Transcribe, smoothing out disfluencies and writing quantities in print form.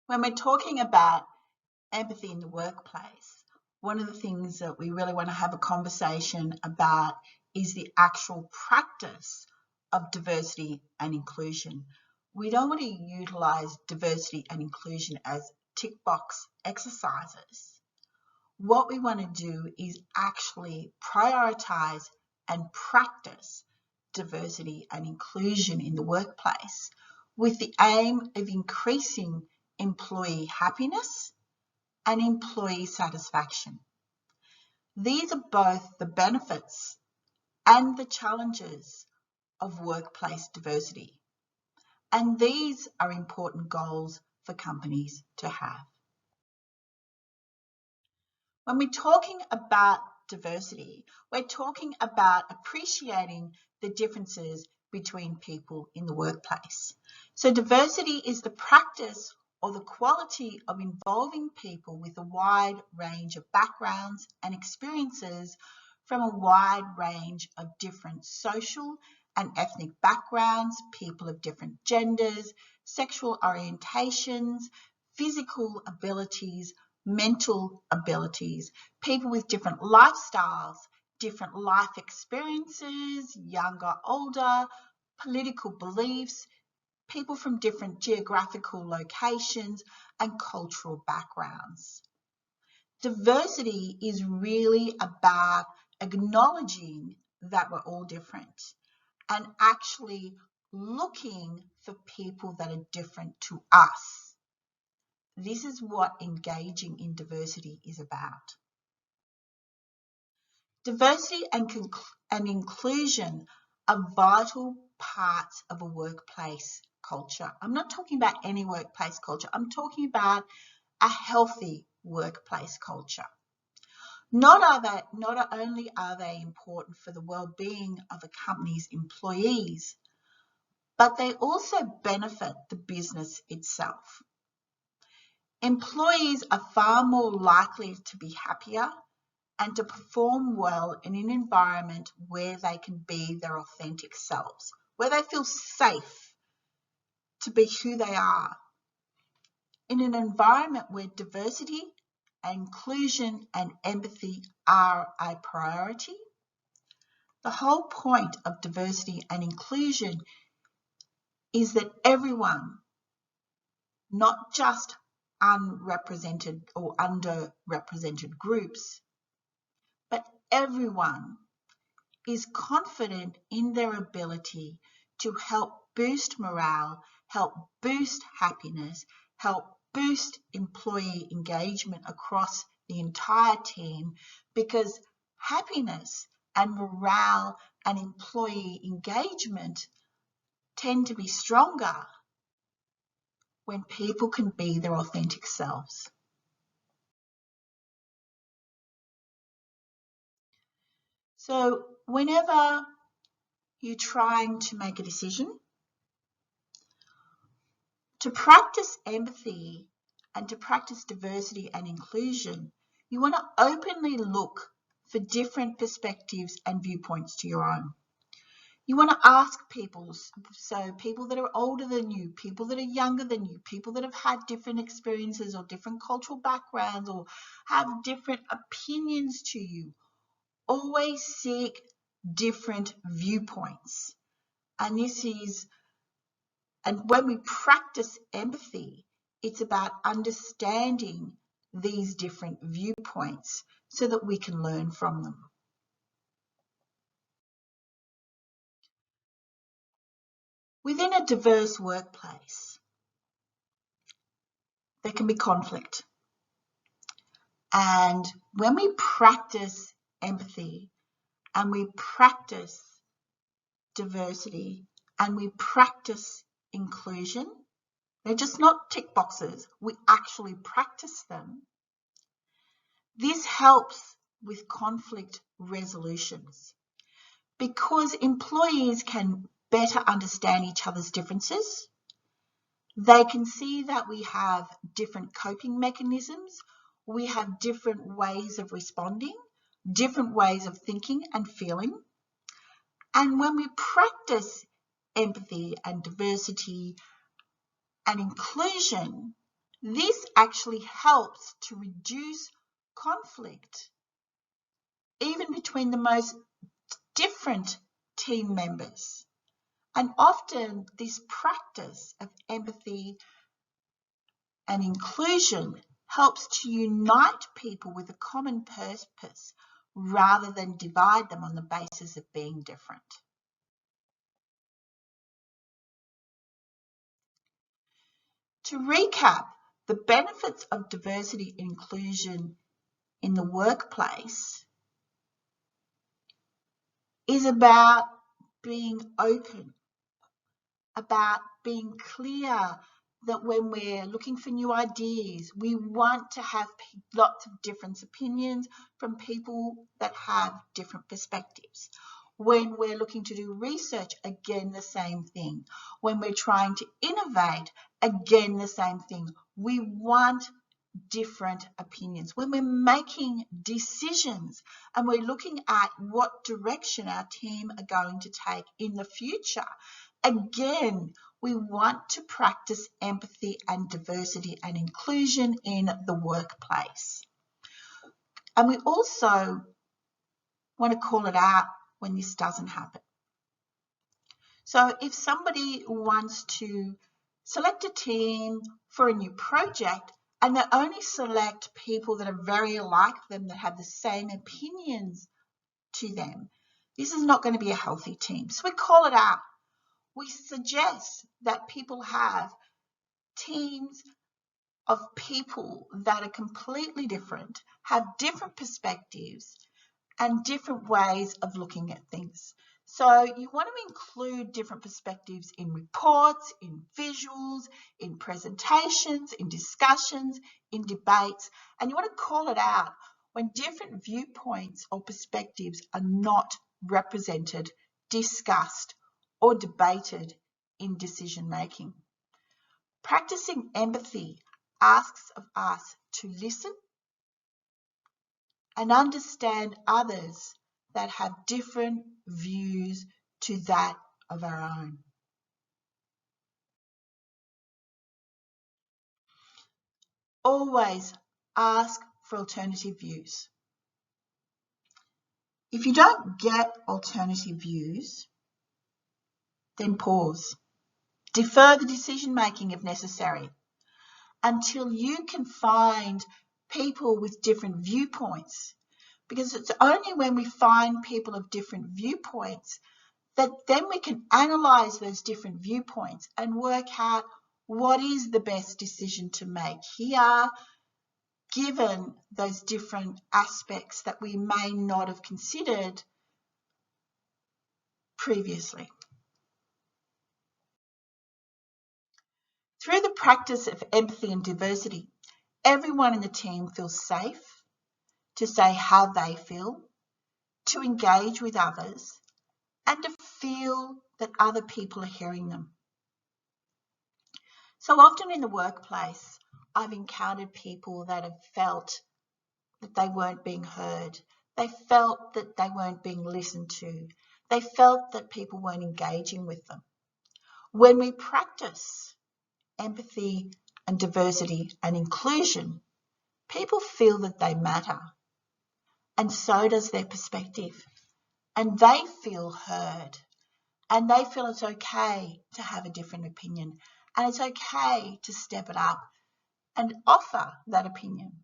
When we're talking about empathy in the workplace, one of the things that we really want to have a conversation about is the actual practice of diversity and inclusion. We don't want to utilize diversity and inclusion as tick box exercises. What we want to do is actually prioritize and practice diversity and inclusion in the workplace with the aim of increasing employee happiness and employee satisfaction. These are both the benefits and the challenges of workplace diversity, and these are important goals for companies to have. When we're talking about diversity, we're talking about appreciating the differences between people in the workplace. So diversity is the practice or the quality of involving people with a wide range of backgrounds and experiences from a wide range of different social and ethnic backgrounds, people of different genders, sexual orientations, physical abilities, mental abilities, people with different lifestyles, different life experiences, younger, older, political beliefs, people from different geographical locations and cultural backgrounds. Diversity is really about acknowledging that we're all different and actually looking for people that are different to us. This is what engaging in diversity is about. Diversity and inclusion are vital parts of a workplace culture. I'm not talking about any workplace culture. I'm talking about a healthy workplace culture. Not only are they important for the well-being of a company's employees, but they also benefit the business itself. Employees are far more likely to be happier and to perform well in an environment where they can be their authentic selves, where they feel safe to be who they are. In an environment where diversity, inclusion, and empathy are a priority, the whole point of diversity and inclusion is that everyone, not just unrepresented or underrepresented groups, but everyone is confident in their ability to help boost morale, help boost happiness, help boost employee engagement across the entire team, because happiness and morale and employee engagement tend to be stronger when people can be their authentic selves. So whenever you're trying to make a decision, to practice empathy and to practice diversity and inclusion, you want to openly look for different perspectives and viewpoints to your own. You want to ask people, so people that are older than you, people that are younger than you, people that have had different experiences or different cultural backgrounds or have different opinions to you. Always seek different viewpoints. And when we practice empathy, it's about understanding these different viewpoints so that we can learn from them. Within a diverse workplace, there can be conflict. And when we practice empathy and we practice diversity and we practice inclusion, they're just not tick boxes, we actually practice them. This helps with conflict resolutions because employees can better understand each other's differences. They can see that we have different coping mechanisms, we have different ways of responding, different ways of thinking and feeling. And when we practice empathy and diversity and inclusion, This actually helps to reduce conflict, even between the most different team members. And often this practice of empathy and inclusion helps to unite people with a common purpose rather than divide them on the basis of being different. To recap, the benefits of diversity and inclusion in the workplace is about being open, about being clear that when we're looking for new ideas, we want to have lots of different opinions from people that have different perspectives. When we're looking to do research, again, the same thing. When we're trying to innovate, again, the same thing. We want different opinions. When we're making decisions and we're looking at what direction our team are going to take in the future, again, we want to practice empathy and diversity and inclusion in the workplace. And we also want to call it out when this doesn't happen. So if somebody wants to select a team for a new project and they only select people that are very like them, that have the same opinions to them, this is not going to be a healthy team. So we call it out. We suggest that people have teams of people that are completely different, have different perspectives and different ways of looking at things. So you want to include different perspectives in reports, in visuals, in presentations, in discussions, in debates, and you want to call it out when different viewpoints or perspectives are not represented, discussed, or debated in decision making. Practicing empathy asks of us to listen and understand others that have different views to that of our own. Always ask for alternative views. If you don't get alternative views, then pause. Defer the decision making if necessary until you can find people with different viewpoints, because it's only when we find people of different viewpoints that then we can analyze those different viewpoints and work out what is the best decision to make here, given those different aspects that we may not have considered previously. Through the practice of empathy and diversity, everyone in the team feels safe to say how they feel, to engage with others, and to feel that other people are hearing them. So often in the workplace, I've encountered people that have felt that they weren't being heard. They felt that they weren't being listened to. They felt that people weren't engaging with them. When we practice empathy and diversity and inclusion, people feel that they matter, and so does their perspective. And they feel heard, and they feel it's okay to have a different opinion, and it's okay to step it up and offer that opinion.